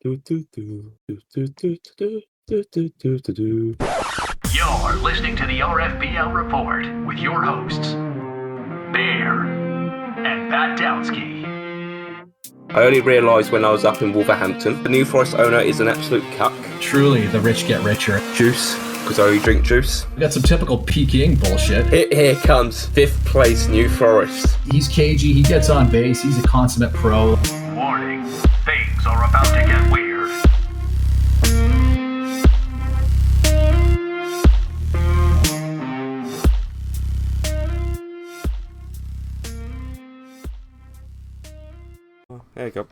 You're listening to the RFBL Report with your hosts, Bear and Pat Downsky. I only realised when I was up in Wolverhampton, the New Forest owner is an absolute cuck. Truly, the rich get richer. Juice, because I only drink juice. We got some typical Peking bullshit. Here comes 5th place New Forest. He's cagey, he gets on base, he's a consummate pro. Warning, things are about to get weird. There you go.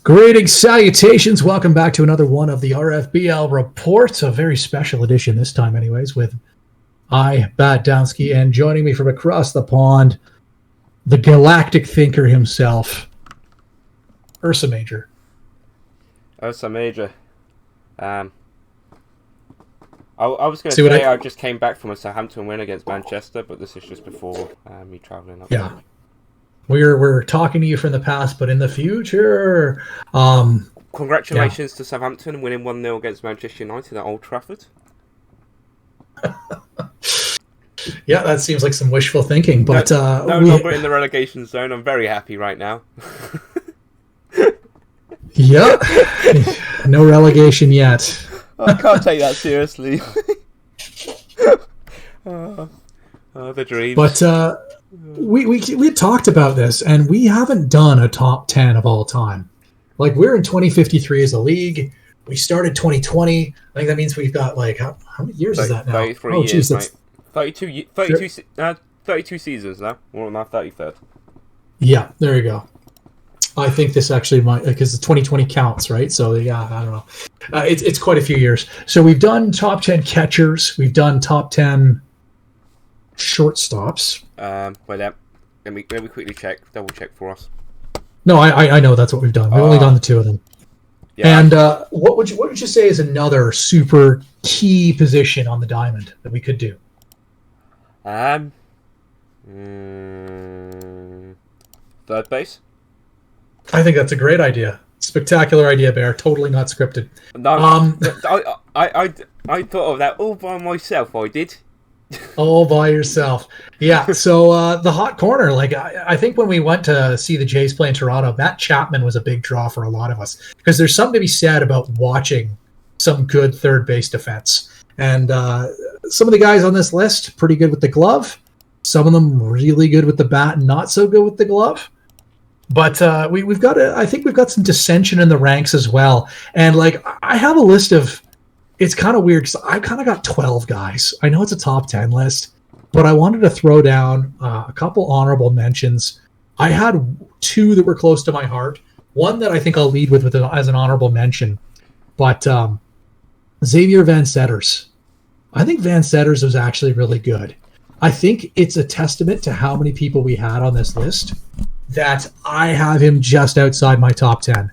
Greetings, salutations. Welcome back to another one of the RFBL Reports, a very special edition this time anyways, with Pat Downsky, and joining me from across the pond, the galactic thinker himself, Ursa Major. Ursa Major. I was going to say I just came back from a Southampton win against Manchester, but this is just before me travelling up. Yeah. We're talking to you from the past, but in the future. Congratulations to Southampton winning 1-0 against Manchester United at Old Trafford. Yeah, that seems like some wishful thinking, but no longer in the relegation zone. I'm very happy right now. Yeah, no relegation yet. I can't take that seriously. The dreams. But we talked about this, and we haven't done a top 10 of all time. Like, we're in 2053 as a league. We started 2020. I think that means we've got, like, how many years is that now? 33 years, geez, mate. 32 seasons now. We're on our 33rd. Yeah, there you go. I think this actually might, because the 2020 counts, right? So, yeah, I don't know. It's quite a few years. So we've done top 10 catchers. We've done top 10 shortstops. Wait, let me quickly double check for us. No, I know that's what we've done. We've only done the two of them. Yeah. And what would you say is another super key position on the diamond that we could do? Third base. I think that's a great idea. Spectacular idea, Bear. Totally not scripted. No, I thought of that all by myself. I did. All by yourself. Yeah, so the hot corner, like I think when we went to see the Jays play in Toronto, Matt Chapman was a big draw for a lot of us, because there's something to be said about watching some good third base defense. And some of the guys on this list, pretty good with the glove. Some of them really good with the bat and not so good with the glove. But we've got I think we've got some dissension in the ranks as well. And like, I have a list of, it's kind of weird because I kind of got 12 guys. I know it's a top 10 list, but I wanted to throw down a couple honorable mentions. I had two that were close to my heart. One that I think I'll lead with as an honorable mention, but Xavier Van Setters. I think Van Setters was actually really good. I think it's a testament to how many people we had on this list that I have him just outside my top 10.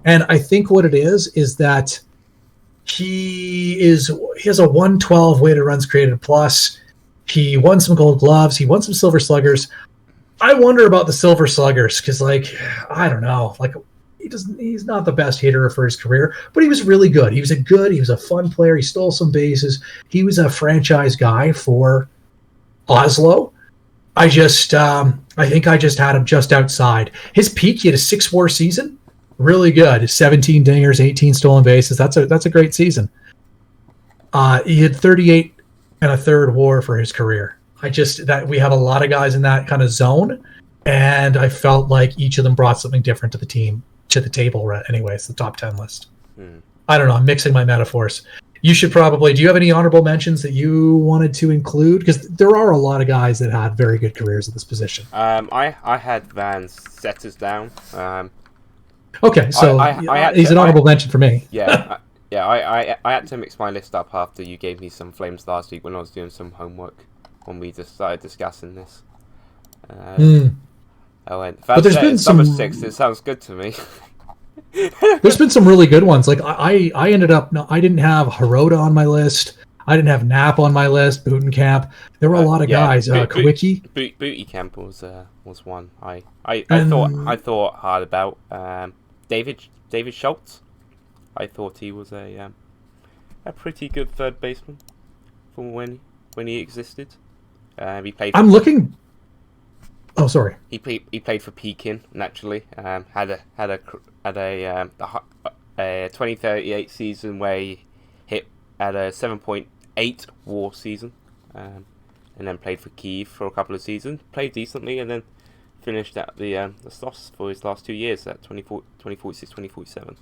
And I think what it is that he has a 112 weighted runs created plus. He won some gold gloves. He won some silver sluggers. I wonder about the silver sluggers because, like, I don't know. Like, he's not the best hitter for his career, but he was really good. He was a fun player. He stole some bases. He was a franchise guy for Oslo. I think I just had him just outside. His peak, he had a 6 WAR season. Really good. 17 dingers, 18 stolen bases. That's a great season. He had 38 and a third WAR for his career. That we have a lot of guys in that kind of zone, and I felt like each of them brought something different to the table. Anyways, the top 10 list. I don't know. I'm mixing my metaphors. You should probably. Do you have any honorable mentions that you wanted to include? Because there are a lot of guys that had very good careers at this position. I had Van Setters down. Okay, so he's an honorable mention for me. Yeah, I had to mix my list up after you gave me some flames last week when I was doing some homework when we just started discussing this. I went, but there's been number 6. It sounds good to me. There's been some really good ones. Like I ended up, I didn't have Hirota on my list. I didn't have Knapp on my list. Butenkamp. There were a lot of guys. Kawicki. Butenkamp was one. I thought hard about. David Schultz. I thought he was a pretty good third baseman from when he existed. He played. I'm looking. Oh, sorry. He played for Pekin naturally. Had a 2038 season where he hit at a 7.8 WAR season, and then played for Kyiv for a couple of seasons. Played decently, and then finished at the Sloss for his last 2 years at 2046, 2047.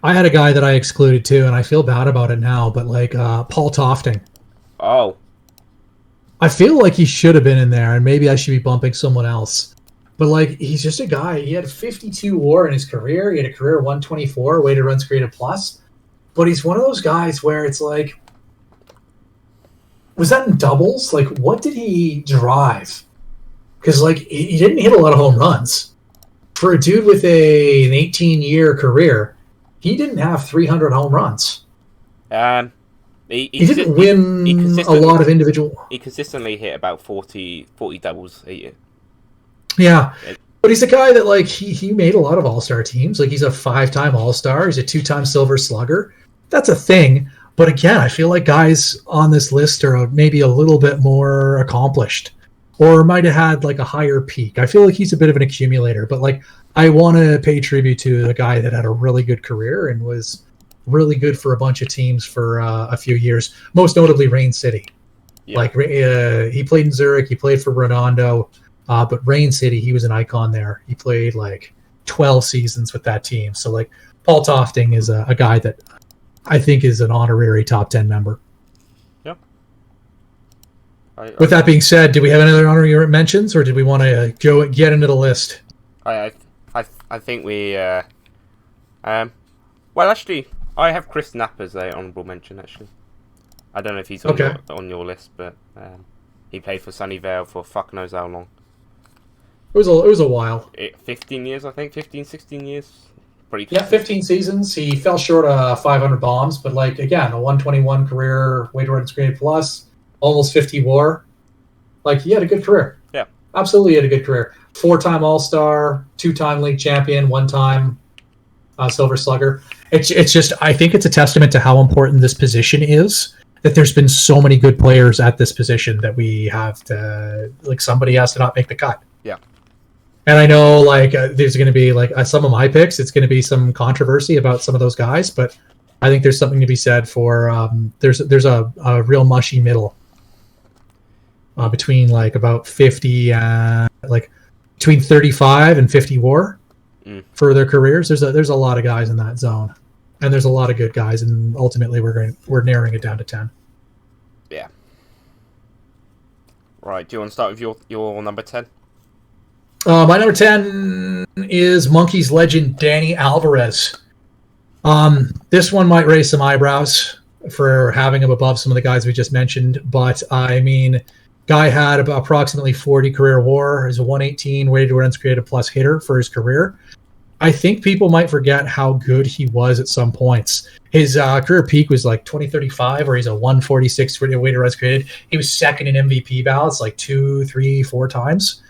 I had a guy that I excluded too, and I feel bad about it now. But like Paul Tofting. Oh. I feel like he should have been in there, and maybe I should be bumping someone else. But like, he's just a guy. He had 52 WAR in his career. He had a career 124 weighted runs created plus. But he's one of those guys where it's like, was that in doubles? Like, what did he drive? Because like, he didn't hit a lot of home runs. For a dude with an 18-year career, he didn't have 300 home runs. He didn't win a lot of individual. He consistently hit about 40 doubles a year. Yeah, but he's a guy that like he made a lot of all-star teams. Like he's a 5-time all-star. He's a 2-time Silver Slugger. That's a thing. But again, I feel like guys on this list are maybe a little bit more accomplished, or might have had like a higher peak. I feel like he's a bit of an accumulator. But like, I want to pay tribute to a guy that had a really good career and was really good for a bunch of teams for a few years, most notably Rain City. Yeah. Like he played in Zurich, he played for Redondo, but Rain City, he was an icon there. He played like 12 seasons with that team. So like Paul Tofting is a guy that I think is an honorary top 10 member. Yeah. With that being said, do we have any other honorary mentions, or did we want to go get into the list? I think we well, actually, I have Chris Knapp as an honourable mention, actually. I don't know if he's on your list, but he played for Sunnyvale for fuck knows how long. It was a while. 15 years, I think. 15, 16 years. Pretty. Yeah, 15 seasons. He fell short of 500 bombs, but like, again, a 121 career, weighted runs created plus, almost 50 WAR. Like, he had a good career. Yeah. Absolutely had a good career. 4-time All-Star, 2-time league champion, 1-time Silver Slugger. It's just, I think it's a testament to how important this position is, that there's been so many good players at this position that we have to, like, somebody has to not make the cut. Yeah. And I know, like, there's going to be, like, some of my picks, it's going to be some controversy about some of those guys, but I think there's something to be said for, there's a real mushy middle between, like, about 50, like, between 35 and 50 WAR. For their careers, there's a lot of guys in that zone, and there's a lot of good guys, and ultimately we're narrowing it down to 10. Yeah. Right. Do you want to start with your number 10? My number 10 is Monkeys legend Danny Alvarez. This one might raise some eyebrows for having him above some of the guys we just mentioned, but I mean, guy had about approximately 40 career WAR. He's a 118 weighted runs created plus hitter for his career. I think people might forget how good he was at some points. His career peak was like 2035, where he's a 146 weighted runs created. He was second in MVP ballots like 2, 3, 4 times.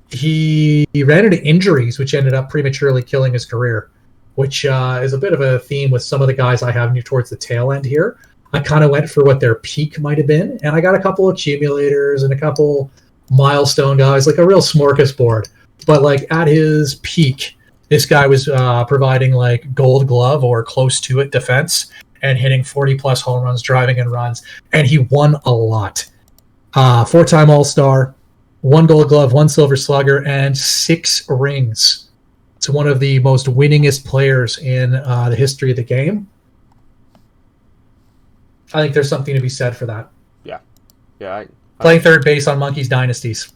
He ran into injuries, which ended up prematurely killing his career, which is a bit of a theme with some of the guys I have near towards the tail end here. I kind of went for what their peak might have been, and I got a couple accumulators and a couple milestone guys, like a real smorgasbord. But like at his peak, this guy was providing like Gold Glove or close to it defense and hitting 40 plus home runs, driving in runs, and he won a lot. 4-time All-Star, 1 Gold Glove, 1 Silver Slugger, and 6 rings. It's one of the most winningest players in the history of the game. I think there's something to be said for that. Yeah. Playing third base on Monkeys Dynasties.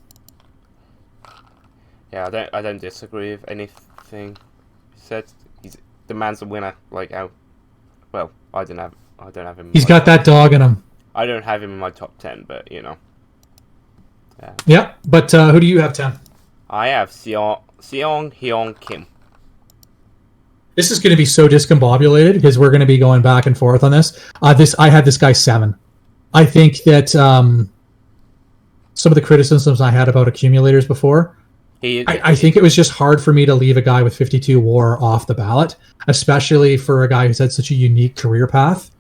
Yeah, I don't disagree with anything you said. The man's a winner. Like how? Well, I don't have him. He's got that dog in him. I don't have him in my top 10, but you know. Yeah, but who do you have 10? I have Seong Hyun Kim. This is going to be so discombobulated because we're going to be going back and forth on this. I had this guy 7. I think that some of the criticisms I had about accumulators before, I think it was just hard for me to leave a guy with 52 WAR off the ballot, especially for a guy who's had such a unique career path.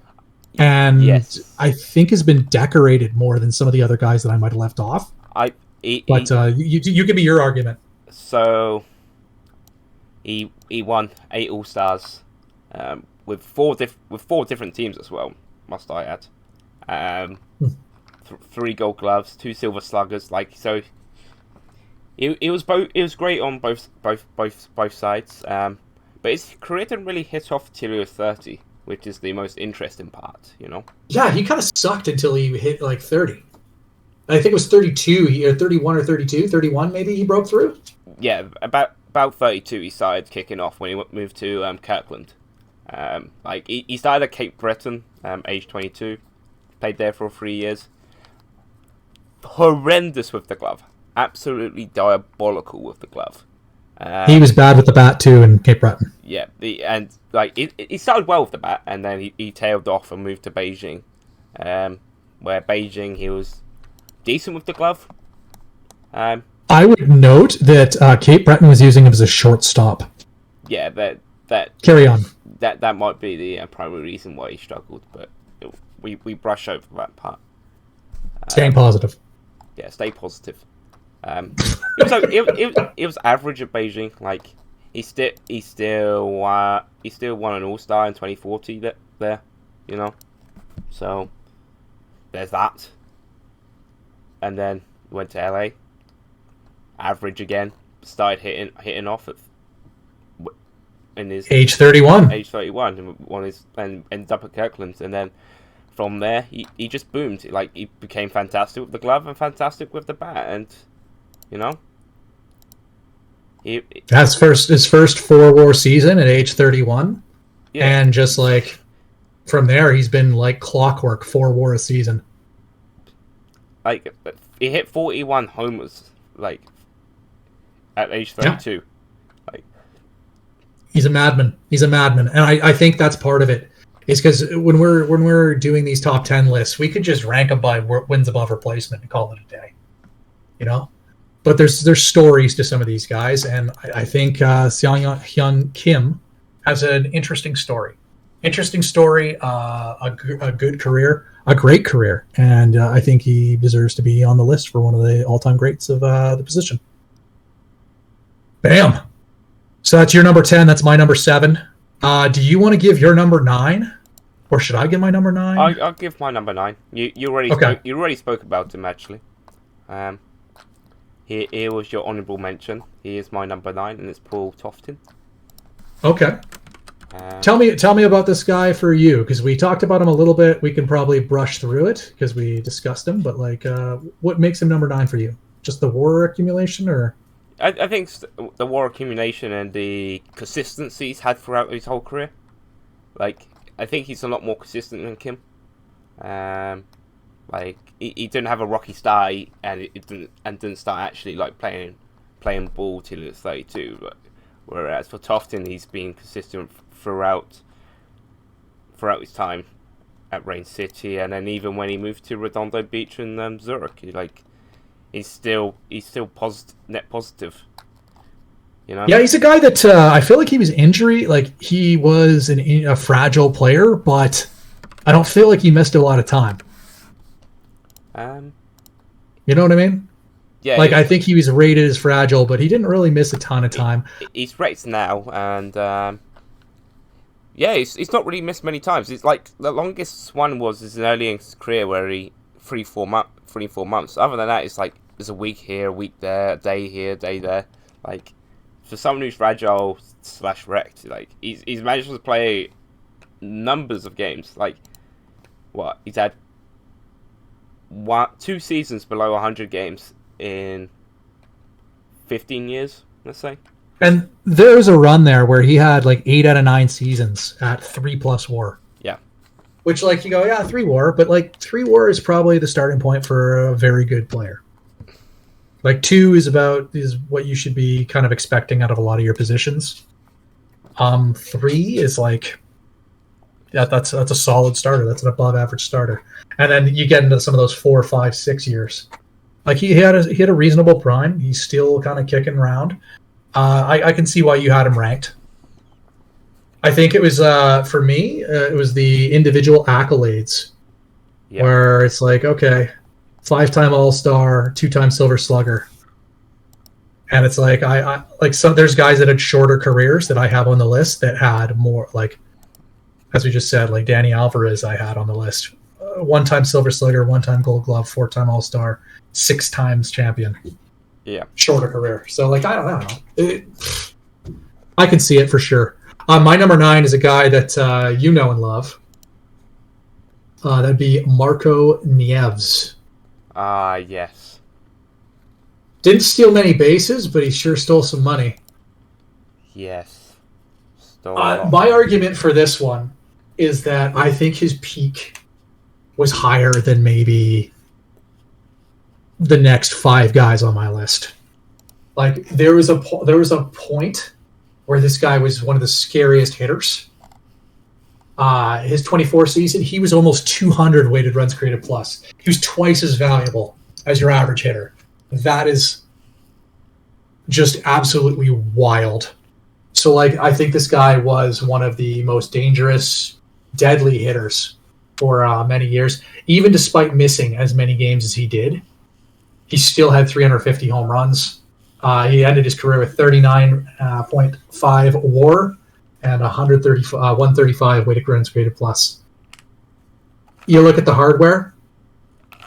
And I think has been decorated more than some of the other guys that I might have left off. You give me your argument. So he won 8 All-Stars with four different teams as well. Must I add? 3 Gold Gloves, 2 Silver Sluggers. It was great on both sides. But his career didn't really hit off till he was 30. Which is the most interesting part, you know? Yeah, he kind of sucked until he hit 30. I think it was 32, or 31 or 32, 31 maybe he broke through? Yeah, about 32 he started kicking off when he moved to Kirkland. He started at Cape Breton, age 22. Played there for 3 years. Horrendous with the glove. Absolutely diabolical with the glove. He was bad with the bat too in Cape Breton. Yeah, he started well with the bat, and then he tailed off and moved to Beijing, where Beijing he was decent with the glove. I would note that Cape Breton was using him as a shortstop. Yeah, that carry on. That might be the primary reason why he struggled, but we brush over that part. Staying positive. Yeah, stay positive. It was average at Beijing. He still won an All-Star in 2040 there, you know. So there's that. And then went to LA. Average again. Started hitting off in his age 31. Age 31, and ended up at Kirkland, and then from there he just boomed. He became fantastic with the glove and fantastic with the bat, and you know. That's his first 4 WAR season at age 31. Yeah. And just from there, he's been like clockwork, 4 WAR a season. He hit 41 homers, at age 32. Yeah. He's a madman. And I think that's part of it. Is because when we're doing these top 10 lists, we could just rank them by wins above replacement and call it a day. You know? But there's stories to some of these guys, and I think Seong Hyun Kim has an interesting story. A good career, a great career, and I think he deserves to be on the list for one of the all-time greats of the position. Bam! So that's your number 10. That's my number 7. Do you want to give your number 9, or should I give my number 9? I'll give my number 9. You already spoke about him actually. Here was your honourable mention. He is my number 9, and it's Paul Tofton. Okay. Tell me about this guy for you, because we talked about him a little bit. We can probably brush through it because we discussed him. But what makes him number 9 for you? Just the WAR accumulation, or? I think the WAR accumulation and the consistency he's had throughout his whole career. I think he's a lot more consistent than Kim. He didn't have a rocky start, and didn't start actually playing ball till he was 32. But whereas for Tofton, he's been consistent throughout his time at Rain City, and then even when he moved to Redondo Beach and Zurich, he's still net positive. You know? Yeah, he's a guy that I feel like he was he was a fragile player, but I don't feel like he missed a lot of time. You know what I mean? Yeah. I think he was rated as fragile, but he didn't really miss a ton of time. He's rated now, and he's not really missed many times. It's the longest one was early in his career where he 3-4 months. Other than that, it's there's a week here, a week there, a day here, a day there. For someone who's fragile / wrecked, he's managed to play numbers of games. He's had 2 seasons below 100 games in 15 years, let's say. And there's a run there where he had 8 out of 9 seasons at 3+ WAR. Yeah. Which you go, yeah, 3 WAR, but 3 WAR is probably the starting point for a very good player. 2 is what you should be kind of expecting out of a lot of your positions. 3 is that's a solid starter. That's an above average starter. And then you get into some of those 4, 5, 6 years. Like he had a reasonable prime. He's still kind of kicking around. I can see why you had him ranked. I think it was for me. It was the individual accolades, where it's like, okay, 5-time All-Star, 2-time Silver Slugger, and it's like I like some. There's guys that had shorter careers that I have on the list that had more, like as we just said, like Danny Alvarez. I had on the list 1-time Silver Slugger, 1-time Gold Glove, 4-time All-Star, 6 times champion. Yeah, shorter career. So like I don't know. I can see it for sure. My number 9 is a guy that you know and love. That'd be Marco Nieves. Yes. Didn't steal many bases, but he sure stole some money. Yes. My argument for this one is that I think his peak was higher than maybe the next 5 guys on my list. Like there was a point where this guy was one of the scariest hitters. His 24 season, he was almost 200 weighted runs created plus. He was twice as valuable as your average hitter. That is just absolutely wild. So, like, I think this guy was one of the most dangerous, deadly hitters for many years. Even despite missing as many games as he did, he still had 350 home runs. He ended his career with 39.5 WAR and 135 weighted runs created plus. You look at the hardware,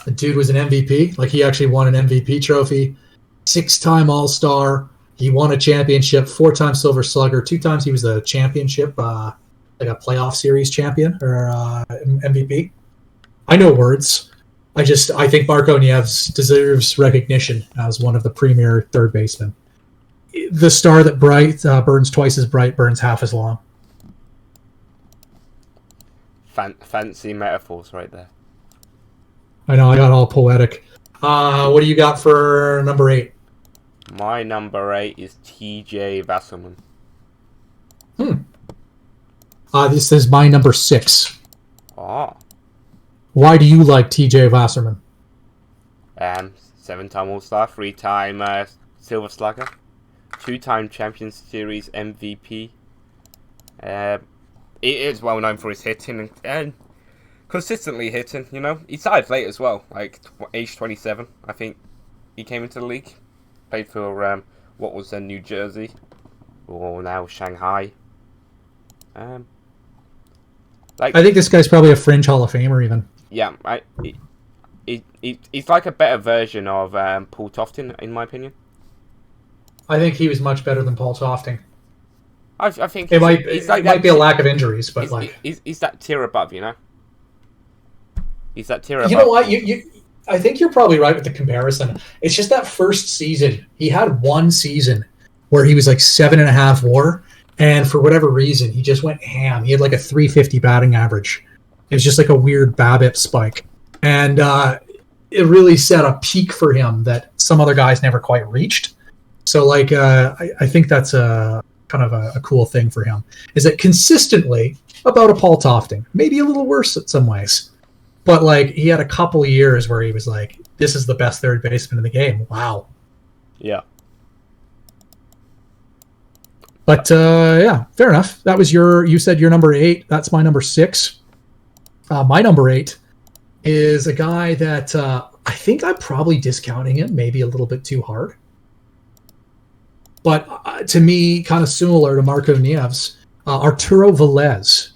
the dude was an MVP. Like, he actually won an MVP trophy, 6-time All-Star. He won a championship, 4-time Silver Slugger, 2 times he was the championship, like a playoff series champion or MVP. I know words. I think Marco Nieves deserves recognition as one of the premier third basemen. The star that burns twice as bright, burns half as long. Fancy metaphors right there. I know, I got all poetic. What do you got for number 8? My number 8 is TJ Wasserman. This is my number 6. Oh. Why do you like TJ Wasserman? 7-time All-Star, 3-time Silver Slugger, 2-time Champions Series MVP. It is well known for his hitting and consistently hitting, you know. He started late as well, like age 27, I think he came into the league. Played for what was then New Jersey, or now Shanghai. I think this guy's probably a fringe Hall of Famer even. Yeah, he's like a better version of Paul Tofting, in my opinion. I think he was much better than Paul Tofting. I think it might be a lack of injuries, but he's that tier above, you know. He's that tier above. You know what? I think you're probably right with the comparison. It's just that first season. He had one season where he was like 7.5 WAR, and for whatever reason, he just went ham. He had like a 350 batting average. It was just like a weird BABIP spike. And it really set a peak for him that some other guys never quite reached. So, like, I think that's a kind of a cool thing for him. Is that consistently about a Paul Tofting. Maybe a little worse in some ways. But, like, he had a couple years where he was like, this is the best third baseman in the game. Wow. Yeah. But, yeah, fair enough. That was you said your number 8. That's my number 6. My number 8 is a guy that I think I'm probably discounting him maybe a little bit too hard. But to me, kind of similar to Marco Nieves, Arturo Velez.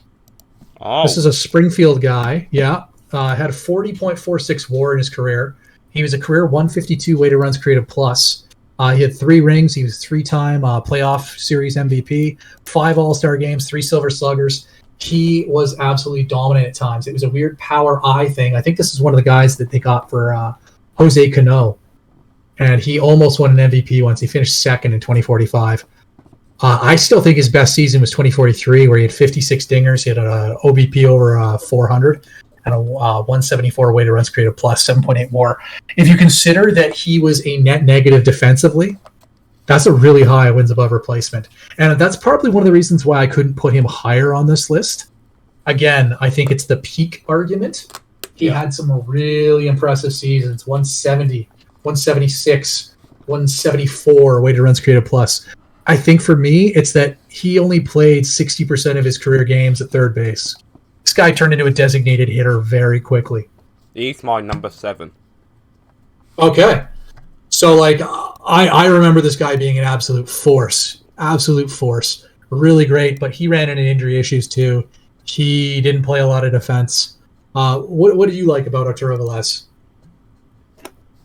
Oh. This is a Springfield guy. Yeah. Had a 40.46 WAR in his career. He was a career 152 weighted runs created plus. He had 3 rings. He was 3-time playoff series MVP, 5 All-Star games, 3 Silver Sluggers. He was absolutely dominant at times. It was a weird power eye thing. I think this is one of the guys that they got for Jose Cano. And he almost won an MVP once. He finished second in 2045. I still think his best season was 2043, where he had 56 dingers. He had an OBP over 400 and a 174 weighted runs created plus, 7.8 WAR. If you consider that he was a net negative defensively, that's a really high wins above replacement. And that's probably one of the reasons why I couldn't put him higher on this list. Again, I think it's the peak argument. He had some really impressive seasons, 170, 176, 174 weighted runs created plus. I think for me, it's that he only played 60% of his career games at third base. This guy turned into a designated hitter very quickly. He's my number 7. Okay. So, like, I remember this guy being an absolute force. Absolute force. Really great, but he ran into injury issues, too. He didn't play a lot of defense. What do you like about Arturo Velez?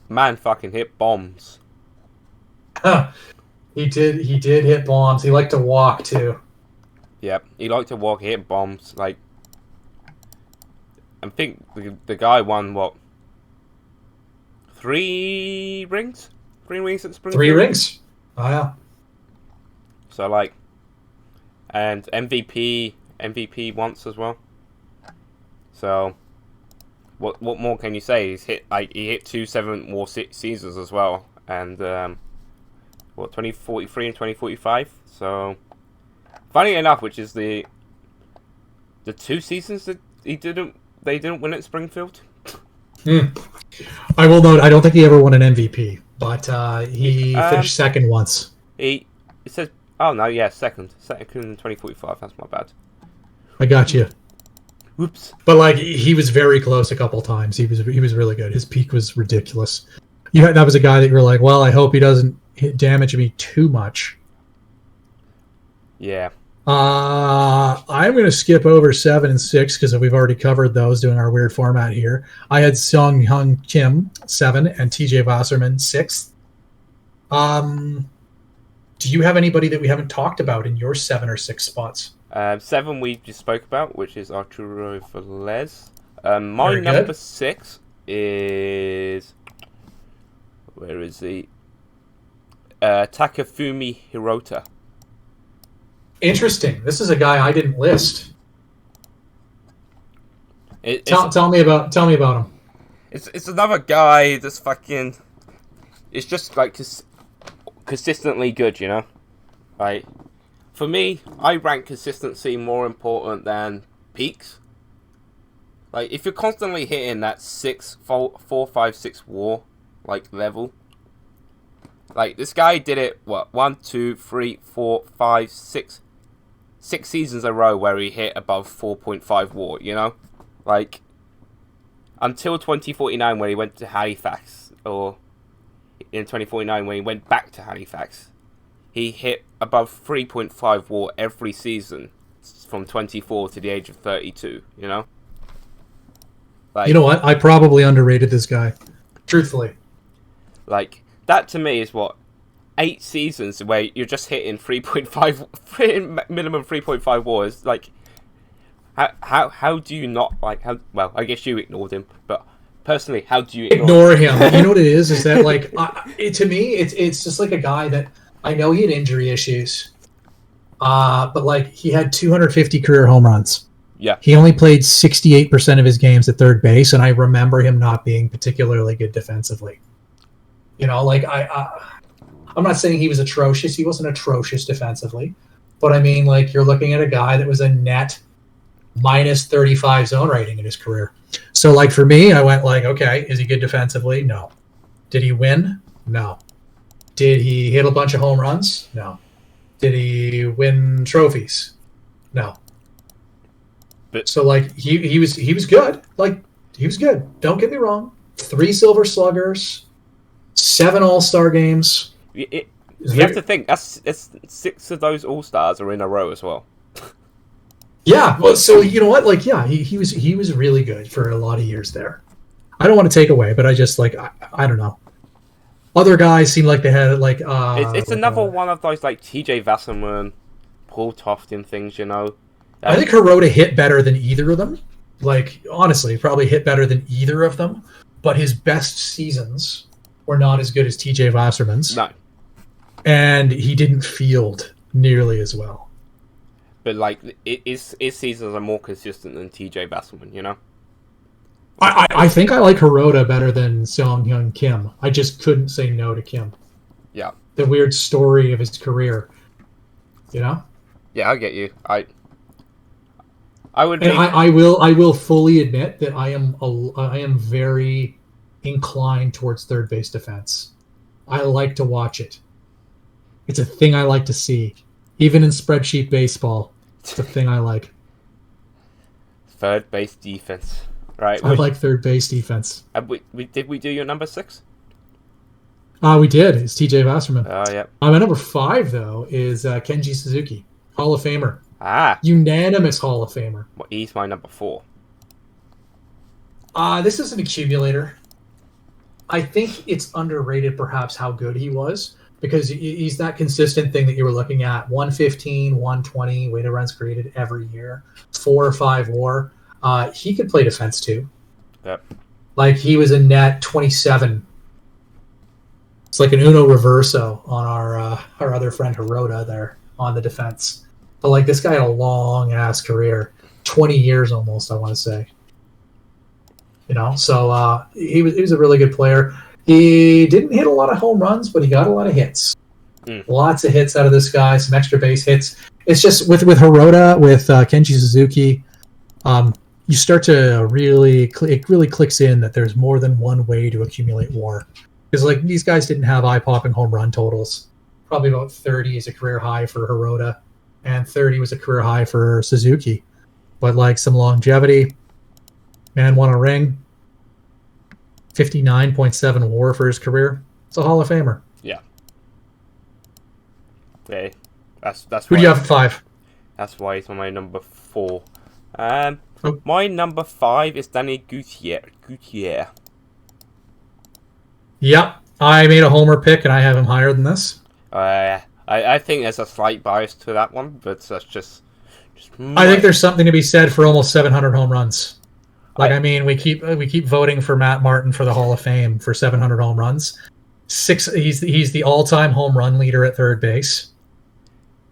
Man fucking hit bombs. He did hit bombs. He liked to walk, too. Yep, he liked to walk, hit bombs. Like, I think the guy won, what, 3 rings? 3 rings at Springfield? 3 rings? Oh, yeah. So, like, and MVP once as well. So, what more can you say? He hit 2 7 more seasons as well, and 2043 and 2045. So, funny enough, which is the 2 seasons that they didn't win at Springfield. I will note, I don't think he ever won an MVP, but he finished second once. It says, oh no, yeah, second in 2045. That's my bad. I got you. Whoops. But like, he was very close a couple times. He was really good. His peak was ridiculous. That was a guy that you were like, well, I hope he doesn't damage me too much. Yeah. I'm going to skip over 7 and 6 because we've already covered those doing our weird format here. I had Sung Hyun Kim 7 and TJ Wasserman 6th. Do you have anybody that we haven't talked about in your 7 or 6 spots? 7 we just spoke about, which is Arturo Velez. My number 6 is... Where is he? Takafumi Hirota. Interesting. This is a guy I didn't list. Tell me about him. It's another guy that's fucking... It's just like consistently good, you know? Like, for me, I rank consistency more important than peaks. Like, if you're constantly hitting that 4, 5, 6 WAR like level, like this guy did it. What 1, 2, 3, 4, 5, 6 seasons in a row where he hit above 4.5 WAR. You know, like until 2049 when he went to Halifax, or in 2049 when he went back to Halifax, he hit above 3.5 WAR every season from 24 to the age of 32. You know. Like, you know what? I probably underrated this guy. Truthfully. Like, that to me is what, 8 seasons where you're just hitting 3.5, minimum 3.5 wars. Like, how do you not, like, well, I guess you ignored him, but personally, how do you ignore him? You know what it is that, like, to me, it's just like a guy that, I know he had injury issues, but, like, he had 250 career home runs. Yeah. He only played 68% of his games at third base, and I remember him not being particularly good defensively. You know, like, I'm not saying he was atrocious. He wasn't atrocious defensively. But, I mean, like, you're looking at a guy that was a net minus 35 zone rating in his career. So, like, for me, I went like, okay, is he good defensively? No. Did he win? No. Did he hit a bunch of home runs? No. Did he win trophies? No. But so, like, he was good. Like, he was good. Don't get me wrong. 3 Silver Sluggers, 7 All-Star games. You have to think, that's 6 of those All-Stars are in a row as well. Yeah, well, so you know what? Like, yeah, he was really good for a lot of years there. I don't want to take away, but I just, like, I don't know. Other guys seem like they had, like... it's another one of those, like, TJ Wasserman, Paul Tofton things, you know? I think Hirota hit better than either of them. Like, honestly, probably hit better than either of them. But his best seasons were not as good as TJ Wasserman's. No. And he didn't field nearly as well. But, like, his seasons are more consistent than TJ Wasserman, you know? I think I like Hirota better than Song Hyun Kim. I just couldn't say no to Kim. Yeah. The weird story of his career. You know? Yeah, I get you. I would. And I will fully admit that I am very inclined towards third base defense. I like to watch it. It's a thing I like to see. Even in spreadsheet baseball, it's a thing I like. Third base defense. Right. I like third base defense. Did we do your number 6? We did. It's TJ Wasserman. Oh, yeah. My number 5, though, is Kenji Suzuki, Hall of Famer. Ah. Unanimous Hall of Famer. Well, he's my number 4. This is an accumulator. I think it's underrated, perhaps, how good he was, because he's that consistent thing that you were looking at. 115, 120 weighted runs created every year, 4 or 5 WAR. He could play defense too. Yep. Like, he was a net 27. It's like an Uno Reverso on our other friend Hirota there on the defense. But like, this guy had a long ass career, 20 years almost, I want to say. You know, so he was a really good player. He didn't hit a lot of home runs, but he got a lot of hits. Lots of hits out of this guy, some extra base hits. It's just with Hirota, with Kenji Suzuki, you start to it really clicks in that there's more than one way to accumulate WAR. Because like, these guys didn't have eye-popping home run totals. Probably about 30 is a career high for Hirota, and 30 was a career high for Suzuki. But like, some longevity. Man won a ring. 59.7 WAR for his career. It's a Hall of Famer. Yeah. Okay. That's Who do you have at 5? That's why he's on my number 4. My number 5 is Danny Gutierrez. Yep. I made a homer pick, and I have him higher than this. I think there's a slight bias to that one, but that's just I think there's something to be said for almost 700 home runs. Like, I mean, we keep voting for Matt Martin for the Hall of Fame for 700 home runs. He's the all-time home run leader at third base.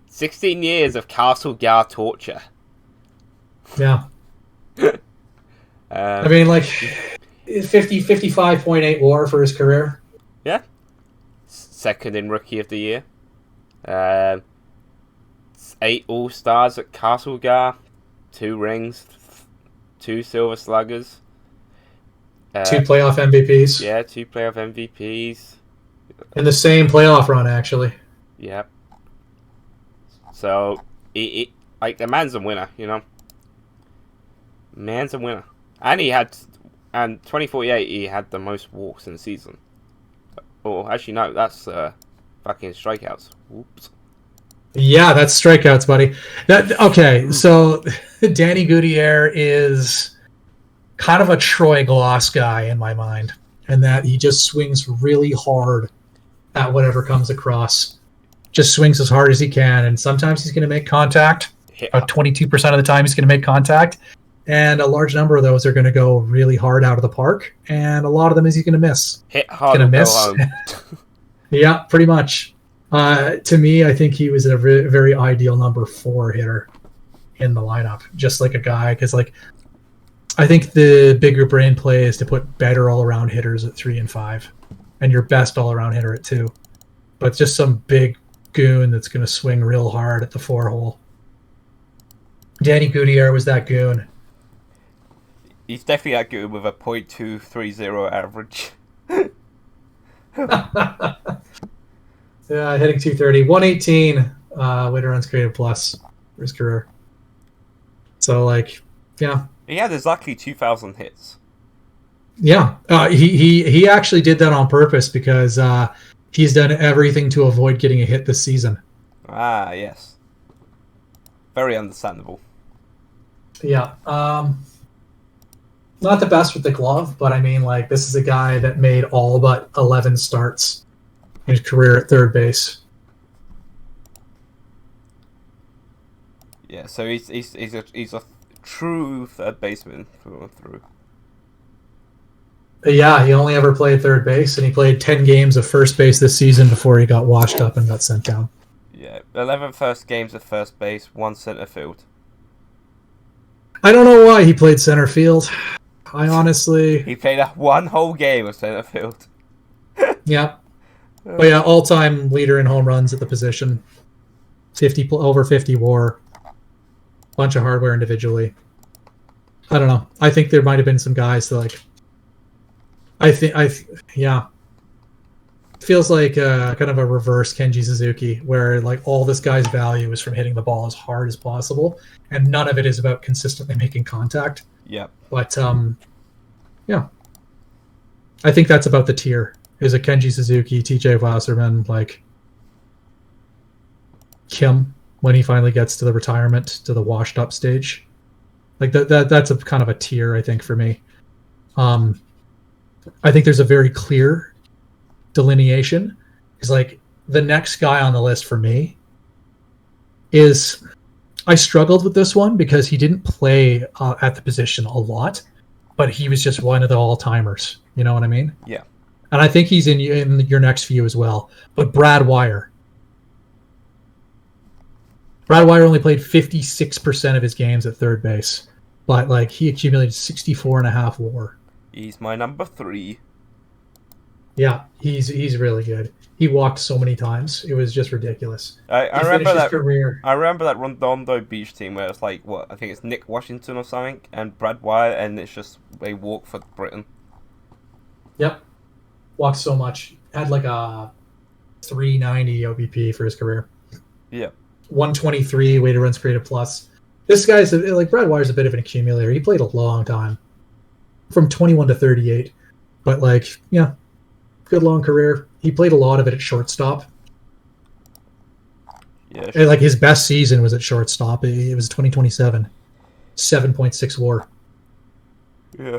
16 years of Castle Gar torture. Yeah. I mean, like, 55.8 WAR for his career. Yeah. Second in Rookie of the Year. 8 All-Stars at Castle Gar. 2 rings. 2 Silver Sluggers. 2 playoff MVPs. Yeah, 2 playoff MVPs. In the same playoff run, actually. Yep. So, like, the man's a winner, you know? Man's a winner. And 2048, he had the most walks in the season. Oh, actually, no, that's fucking strikeouts. Whoops. Yeah, that's strikeouts, buddy. Okay, so Danny Gutierrez is kind of a Troy Gloss guy in my mind, and that he just swings really hard at whatever comes across. Just swings as hard as he can, and sometimes he's going to make contact. About 22% of the time he's going to make contact, and a large number of those are going to go really hard out of the park, and a lot of them is he's going to miss. Hit hard and go home. Yeah, pretty much. To me, I think he was a very ideal number 4 hitter in the lineup, just like a guy, because like, I think the bigger brain play is to put better all-around hitters at 3 and 5, and your best all-around hitter at 2. But just some big goon that's going to swing real hard at the 4 hole. Danny Gutierrez was that goon. He's definitely that goon with a .230 average. Yeah, hitting 230, 118 weighted runs created plus for his career. So, like, yeah. He had exactly 2,000 hits. Yeah, he actually did that on purpose because he's done everything to avoid getting a hit this season. Ah, yes. Very understandable. Yeah. Not the best with the glove, but I mean, like, this is a guy that made all but 11 starts in his career at third base. Yeah, so he's a true third baseman through and through. Yeah, he only ever played third base, and he played 10 games of first base this season before he got washed up and got sent down. Yeah, 11 first games at first base, 1 center field. I don't know why he played center field. I honestly... He played 1 whole game of center field. Yeah. But yeah, all-time leader in home runs at the position. Over 50 WAR. Bunch of hardware individually. I don't know. I think there might have been some guys that, like, Yeah. Feels like kind of a reverse Kenji Suzuki, where like all this guy's value is from hitting the ball as hard as possible, and none of it is about consistently making contact. Yep. But yeah, I think that's about the tier. Is a Kenji Suzuki, TJ Wasserman, like Kim when he finally gets to the retirement, to the washed up stage. Like that's a kind of a tier, I think, for me. I think there's a very clear delineation. Is like the next guy on the list for me is, I struggled with this one because he didn't play at the position a lot, but he was just one of the all-timers. You know what I mean? Yeah. And I think he's in your next few as well. But Brad Wire. Brad Wire only played 56% of his games at third base, but like he accumulated 64.5 WAR. He's my number 3. Yeah, he's really good. He walked so many times; it was just ridiculous. I remember that career. I remember that Redondo Beach team where it's like, what, I think it's Nick Washington or something, and Brad Wire, and it's just they walk for Britain. Yep, walked so much. Had like a 390 OBP for his career. Yeah. 123 weighted runs created plus. This guy's like Brad Wire's a bit of an accumulator. He played a long time, from 21 to 38, but like yeah, good long career. He played a lot of it at shortstop. Yeah. And like his best season was at shortstop. It was 2027, 7.6 WAR. Yeah.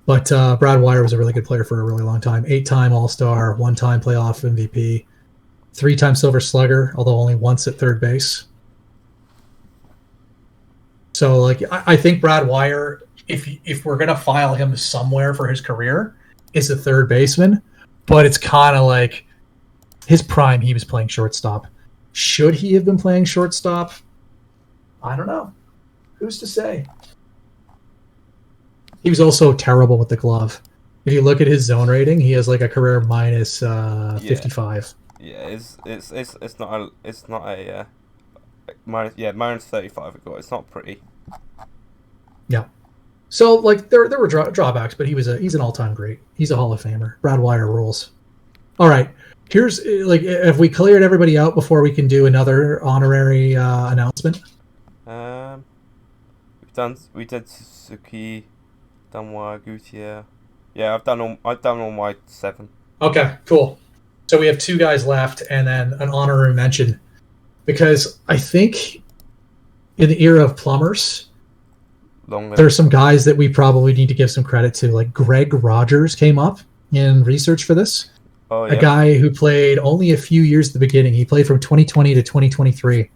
But Brad Wire was a really good player for a really long time. 8-time All-Star, 1-time playoff MVP, 3-time Silver Slugger, although only once at third base. So, like, I think Brad Wire, if we're gonna file him somewhere for his career, is a third baseman. But it's kind of like his prime. He was playing shortstop. Should he have been playing shortstop? I don't know. Who's to say? He was also terrible with the glove. If you look at his zone rating, he has like a career minus 55. Yeah, it's not a minus 35. It's not pretty. Yeah. So like there were drawbacks, but he's an all-time great. He's a Hall of Famer. Brad Wire rules. All right. Here's like, have we cleared everybody out before we can do another honorary announcement? We did Suzuki, Danwa, Gutierrez. Yeah, I've done all my 7. Okay, cool. So we have 2 guys left, and then an honorary mention, because I think in the era of plumbers, there's some guys that we probably need to give some credit to. Like Greg Rogers came up in research for this. Oh, yeah. A guy who played only a few years at the beginning. He played from 2020 to 2023.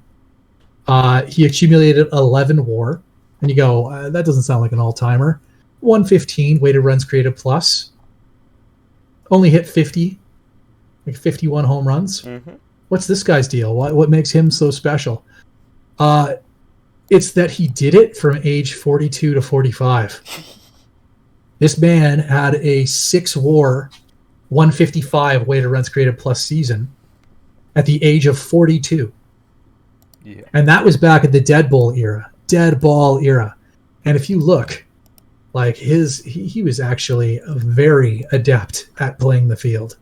He accumulated 11 WAR. And you go, that doesn't sound like an all-timer. 115 weighted runs created plus. Only hit 50, like 51 home runs. Mm-hmm. What's this guy's deal? What makes him so special? It's that he did it from age 42 to 45. This man had a 6 WAR, 155 weighted runs created plus season at the age of 42. Yeah. And that was back at the dead ball era. And if you look, like he was actually very adept at playing the field.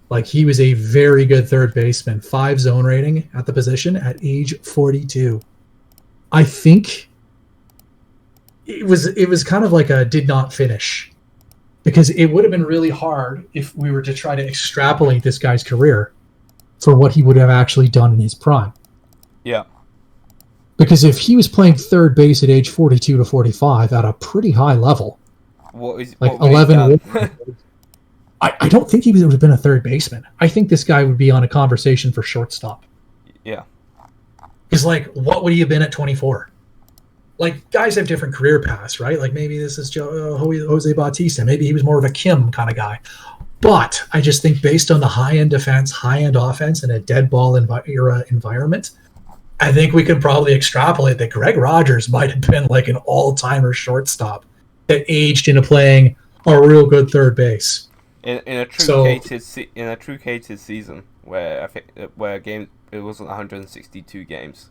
Like he was a very good third baseman, 5 zone rating at the position at age 42. I think it was kind of like a did not finish, because it would have been really hard if we were to try to extrapolate this guy's career for what he would have actually done in his prime. Yeah. Because if he was playing third base at age 42 to 45 at a pretty high level, what 11, I don't think he would have been a third baseman. I think this guy would be on a conversation for shortstop. Yeah. Because, like, what would he have been at 24? Like, guys have different career paths, right? Like, maybe this is Jose Bautista. Maybe he was more of a Kim kind of guy. But I just think based on the high-end defense, high-end offense, and a dead ball era environment, I think we could probably extrapolate that Greg Rogers might have been like an all-timer shortstop that aged into playing a real good third base. In a truncated season where I think it wasn't 162 games.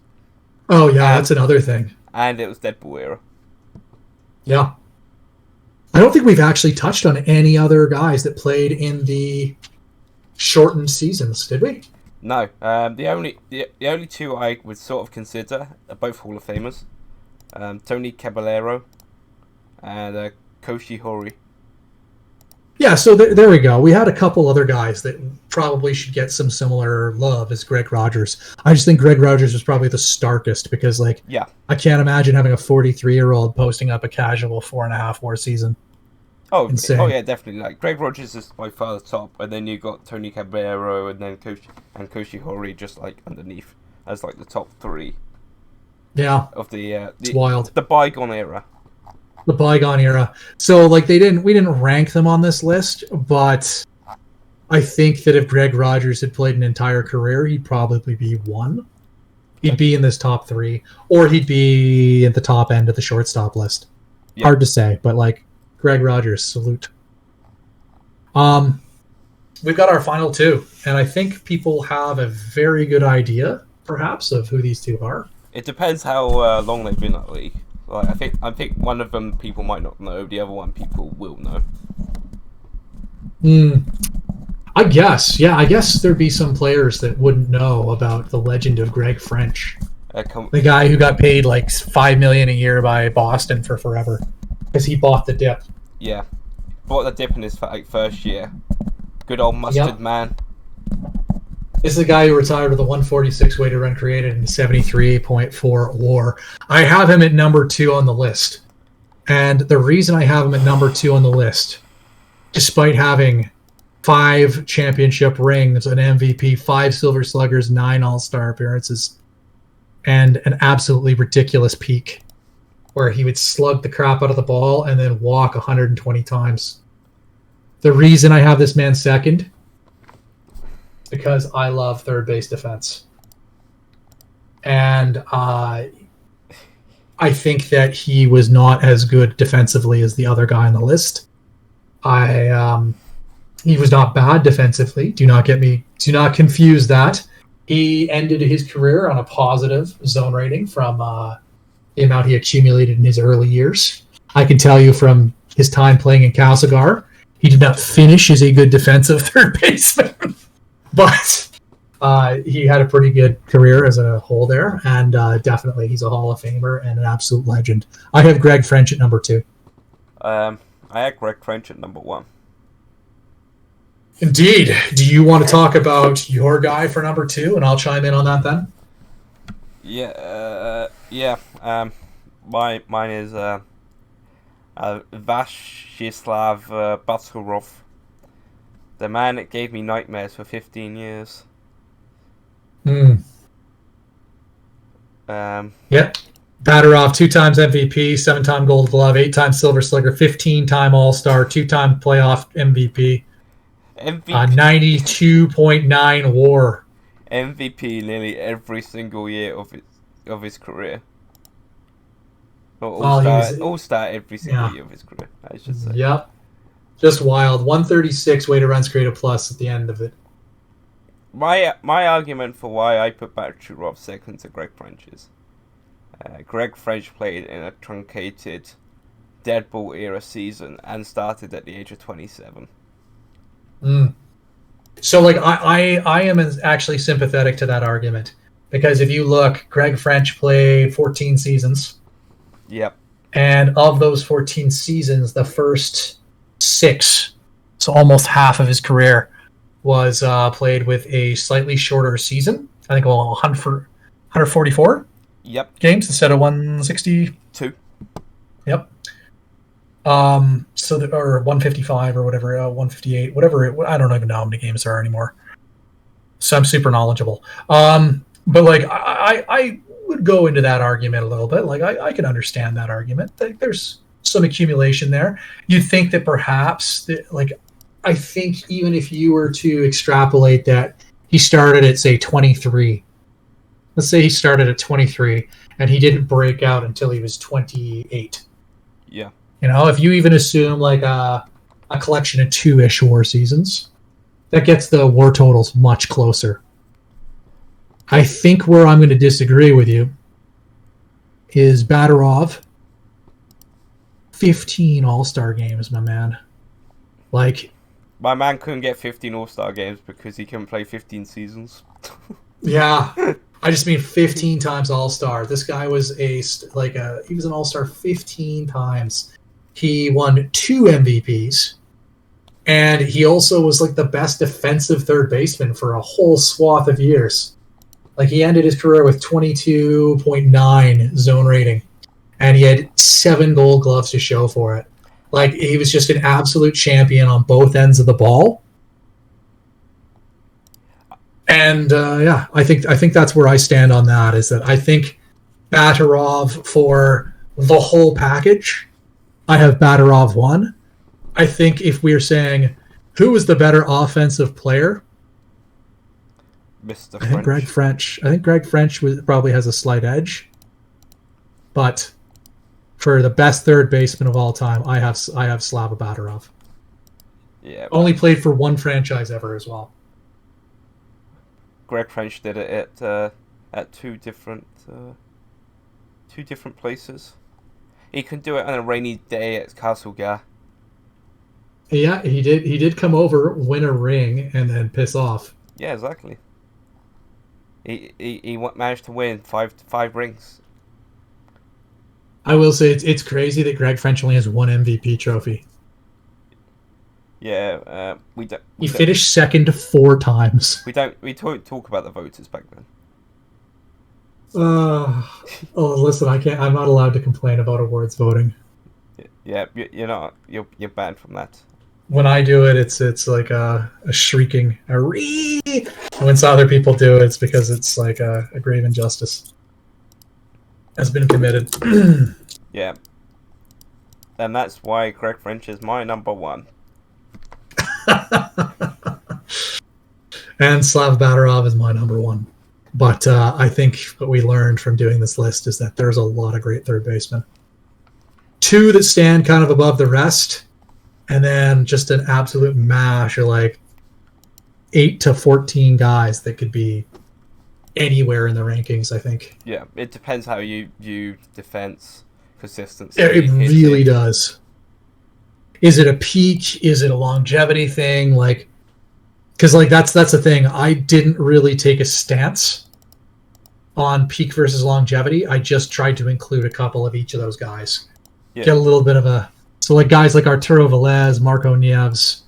Oh yeah, that's another thing. And it was dead ball era. Yeah. I don't think we've actually touched on any other guys that played in the shortened seasons, did we? No. The only two I would sort of consider are both Hall of Famers. Tony Caballero and Koshi Hori. Yeah, so there we go. We had a couple other guys that probably should get some similar love as Greg Rogers. I just think Greg Rogers was probably the starkest because, like, Yeah. I can't imagine having a 43-year-old posting up a casual 4.5 WAR season. Oh, Insane. oh yeah, definitely. Like Greg Rogers is by far the top, and then you got Tony Caballero and then Koshi Hori just like underneath as like the top three. Yeah, Of the it's wild. The bygone era. The bygone era. So like we didn't rank them on this list, but I think that if Greg Rogers had played an entire career, he'd probably be one. He'd be in this top three, or he'd be at the top end of the shortstop list. Yeah. Hard to say, but like Greg Rogers, salute. We've got our final two, and I think people have a very good idea, perhaps, of who these two are. It depends how long they've been at the league. Like I think one of them people might not know, the other one people will know. I guess there'd be some players that wouldn't know about the legend of Greg French, the guy who got paid like $5 million a year by Boston for forever because he bought the dip. Yeah, bought the dip in his first year. Good old mustard man. This is the guy who retired with a 146 weighted run created and 73.4 WAR. I have him at number 2 on the list. And the reason I have him at number 2 on the list, despite having 5 championship rings, an MVP, 5 Silver Sluggers, 9 All-Star appearances, and an absolutely ridiculous peak where he would slug the crap out of the ball and then walk 120 times. The reason I have this man second, because I love third base defense. And I think that he was not as good defensively as the other guy on the list. He was not bad defensively. Do not confuse that. He ended his career on a positive zone rating from the amount he accumulated in his early years. I can tell you from his time playing in Castlegar, he did not finish as a good defensive third baseman. But he had a pretty good career as a whole there, and definitely he's a Hall of Famer and an absolute legend. I have Greg French at number 2. I had Greg French at number 1. Indeed. Do you want to talk about your guy for number 2, and I'll chime in on that then? Yeah. Mine is Vashislav Baturov. The man that gave me nightmares for 15 years. Yep. Baturov, 2 times MVP, 7-time Gold Glove, 8-time Silver Slugger, 15-time All-Star, 2-time playoff MVP. 92.9 WAR. MVP nearly every single year of his career. All-star every single year of his career, I should say. Yep. Just wild. 136 weighted runs created plus at the end of it. My argument for why I put Baturov second to Greg French is Greg French played in a truncated dead ball era season and started at the age of 27. So like I am actually sympathetic to that argument because if you look, Greg French played 14 seasons. Yep. And of those 14 seasons, the first 6, so almost half of his career, was played with a slightly shorter season. I think 144 games instead of 162. Yep. Or 155 or whatever, 158, whatever. I don't even know how many games there are anymore. So I'm super knowledgeable. But like I would go into that argument a little bit. Like I can understand that argument. There's some accumulation there. You'd think that perhaps I think even if you were to extrapolate that he started at say 23. Let's say he started at 23 and he didn't break out until he was 28. Yeah. You know, if you even assume like a collection of 2-ish WAR seasons, that gets the WAR totals much closer. I think where I'm going to disagree with you is Baturov 15 All-Star games, my man. Like, my man couldn't get 15 All-Star games because he couldn't play 15 seasons. yeah, I just mean 15 times All-Star. This guy was he was an All-Star 15 times. He won 2 MVPs, and he also was like the best defensive third baseman for a whole swath of years. Like, he ended his career with 22.9 zone rating, and he had 7 Gold Gloves to show for it. Like, he was just an absolute champion on both ends of the ball. And I think that's where I stand on that. Is that I think Batarov for the whole package. I have Batarov 1. I think if we're saying who is the better offensive player, Mr. I think Greg French. I think Greg French probably has a slight edge. But for the best third baseman of all time, I have Slava Batarov. Yeah. Only played for 1 franchise ever as well. Greg French did it at 2 different places. He could do it on a rainy day at Castlegar. Yeah, he did. He did come over, win a ring, and then piss off. Yeah, exactly. He managed to win five rings. I will say it's crazy that Greg French only has 1 MVP trophy. Yeah, He finished second 4 times. We talk about the voters back then. Listen, I can't. I'm not allowed to complain about awards voting. Yeah, you're not. You're banned from that. When I do it, it's like a shrieking a ree. When other people do it, it's because it's like a grave injustice has been committed. Yeah, and that's why Greg French is my number 1. And Slav Batarov is my number 1. But I think what we learned from doing this list is that there's a lot of great third basemen. 2 that stand kind of above the rest, and then just an absolute mash of like 8 to 14 guys that could be anywhere in the rankings, I think. Yeah, it depends how you view defense, consistency. It really does. Is it a peak? Is it a longevity thing? Like, because like that's the thing. I didn't really take a stance on peak versus longevity. I just tried to include a couple of each of those guys. Yeah. Get a little bit of a like guys like Arturo Velez, Marco Nieves,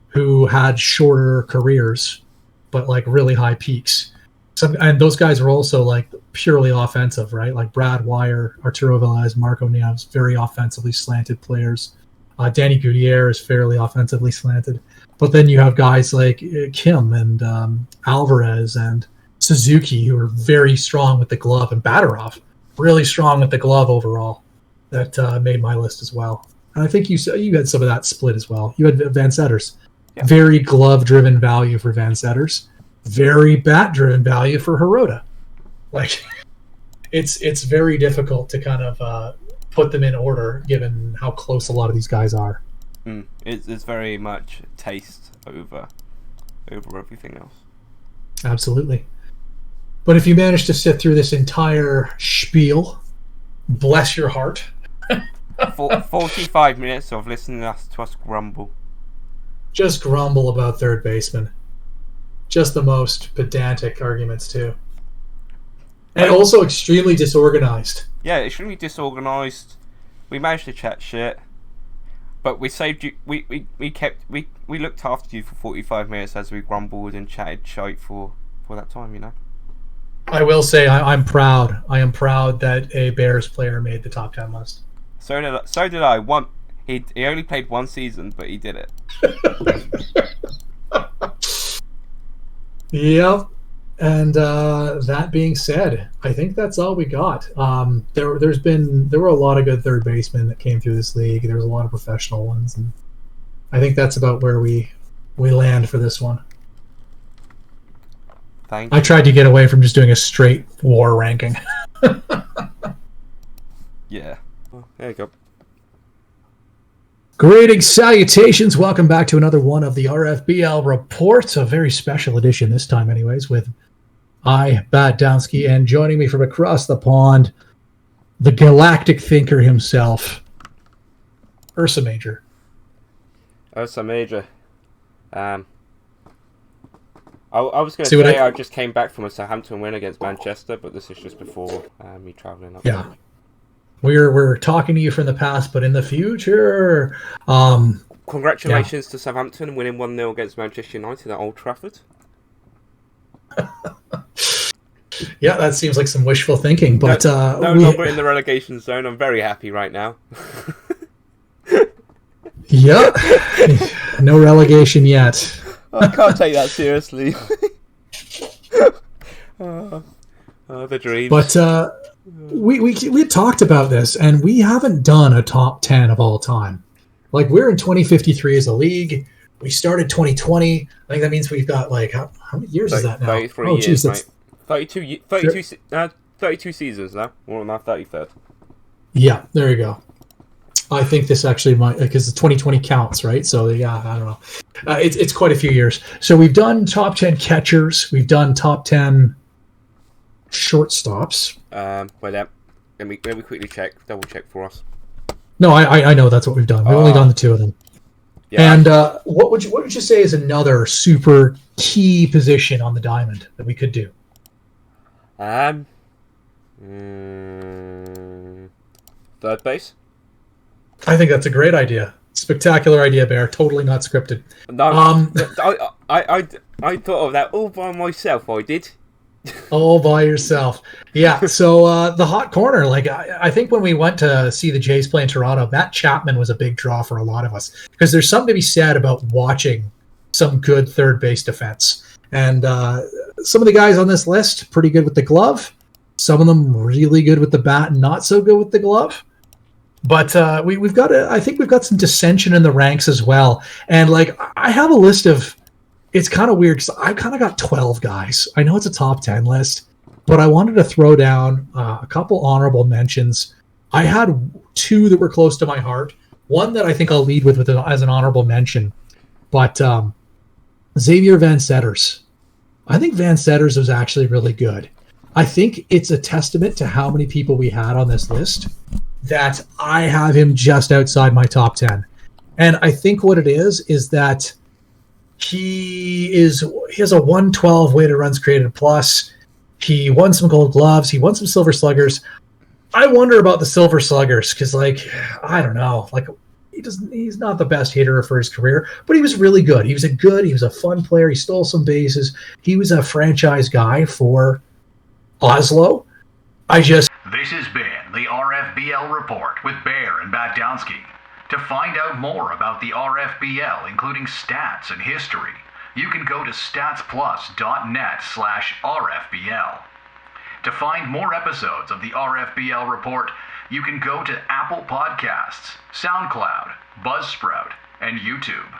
who had shorter careers, but like really high peaks. And those guys were also like purely offensive, right? Like Brad Wire, Arturo Velez, Marco Nieves, very offensively slanted players. Danny Gutierrez is fairly offensively slanted. But then you have guys like Kim and Alvarez and Suzuki, who are very strong with the glove, and Batarov, really strong with the glove overall. That made my list as well. And I think you had some of that split as well. You had Van Setters. Yeah. Very glove-driven value for Van Setters. Very bat-driven value for Hirota. Like, it's very difficult to kind of put them in order, given how close a lot of these guys are. It's very much taste over everything else. Absolutely. But if you manage to sit through this entire spiel, bless your heart. 45 minutes of listening to us grumble. Just grumble about third baseman. Just the most pedantic arguments, too. And also extremely disorganized. Yeah, extremely disorganized. We managed to chat shit. But we saved you. We looked after you for 45 minutes as we grumbled and chatted shite for that time, you know. I will say I'm proud. I am proud that a Bears player made the top 10 list. So did I. He only played 1 season, but he did it. Yep. And that being said, I think that's all we got. There were a lot of good third basemen that came through this league. There was a lot of professional ones, and I think that's about where we land for this one. Thank you. I tried to get away from just doing a straight WAR ranking. Yeah. Well, there you go. Greetings, salutations. Welcome back to another one of the RFBL reports, a very special edition this time anyways, with Bat Downsky, and joining me from across the pond, the galactic thinker himself, Ursa Major. Ursa Major. I was going to say I just came back from a Southampton win against Manchester, but this is just before me travelling up. Yeah. We're talking to you from the past, but in the future. Congratulations to Southampton winning 1-0 against Manchester United at Old Trafford. Yeah, that seems like some wishful thinking, but no longer in the relegation zone. I'm very happy right now. Yeah, no relegation yet. I can't take that seriously. The dreams. But we talked about this, and we haven't done a top 10 of all time. Like, we're in 2053 as a league. We started 2020. I think that means we've got, like, how many years is that now? 33 years, geez, mate. 32 seasons now. We're on our 33rd. Yeah, there you go. I think this actually might, because the 2020 counts, right? So, yeah, I don't know. It's quite a few years. So we've done top 10 catchers. We've done top 10 shortstops. Wait, let me quickly double check for us. No, I know that's what we've done. We've only done the two of them. Yeah, and what would you say is another super key position on the diamond that we could do? Third base. I think that's a great idea. Spectacular idea, Bear. Totally not scripted. No, I thought of that all by myself. I did. All by yourself. Yeah, so the hot corner, like, I think when we went to see the Jays play in Toronto, Matt Chapman was a big draw for a lot of us, because there's something to be said about watching some good third base defense. And some of the guys on this list, pretty good with the glove. Some of them really good with the bat and not so good with the glove. But we've got I think we've got some dissension in the ranks as well. And, like, I have a list of, it's kind of weird because I kind of got 12 guys. I know it's a top 10 list, but I wanted to throw down a couple honorable mentions. I had two that were close to my heart. One that I think I'll lead with as an honorable mention. But Xavier Van Setters. I think Van Setters was actually really good. I think it's a testament to how many people we had on this list that I have him just outside my top 10. And I think what it is that he has a 112 weighted runs created plus. He won some gold gloves. He won some silver sluggers. I wonder about the silver sluggers because, like, I don't know. Like, he's not the best hitter for his career, but he was really good. He was a fun player. He stole some bases. He was a franchise guy for Oslo. This has been the RFBL Report with Bear and Batdowski. To find out more about the RFBL, including stats and history, you can go to statsplus.net/RFBL. To find more episodes of the RFBL Report, you can go to Apple Podcasts, SoundCloud, Buzzsprout, and YouTube.